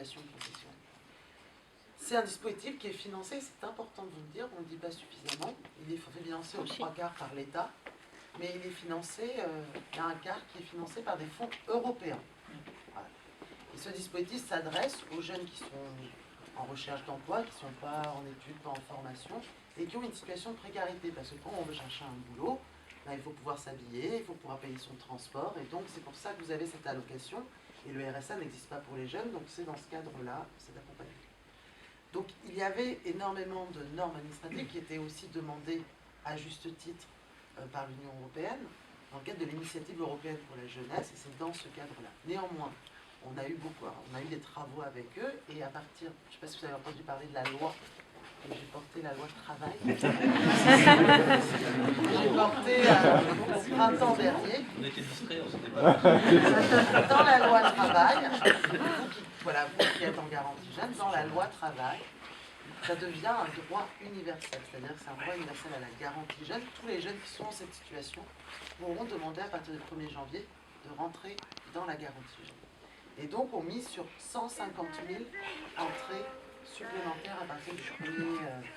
situation professionnelle. C'est un dispositif qui est financé, c'est important de vous le dire, on ne le dit pas suffisamment, il est financé aux 3/4 par l'État, mais il est financé, il y a un quart qui est financé par des fonds européens. Voilà. Et ce dispositif s'adresse aux jeunes qui sont en recherche d'emploi, qui ne sont pas en études, pas en formation, et qui ont une situation de précarité, parce que quand on veut chercher un boulot, ben, il faut pouvoir s'habiller, il faut pouvoir payer son transport, et donc c'est pour ça que vous avez cette allocation, et le RSA n'existe pas pour les jeunes, donc c'est dans ce cadre-là, cet accompagnement. Donc il y avait énormément de normes administratives qui étaient aussi demandées à juste titre par l'Union européenne, dans le cadre de l'initiative européenne pour la jeunesse, et c'est dans ce cadre-là. Néanmoins, on a eu des travaux avec eux, et à partir, je ne sais pas si vous avez entendu parler de la loi, j'ai porté la loi travail. J'ai porté printemps dernier. On était distraits, on s'était pas. Dans la loi travail, vous qui êtes en garantie jeune, dans la loi travail, ça devient un droit universel, c'est-à-dire que c'est un droit universel à la garantie jeune. Tous les jeunes qui sont en cette situation pourront demander à partir du 1er janvier de rentrer dans la garantie jeune. Et donc on mise sur 150 000 entrées supplémentaires à partir du 1er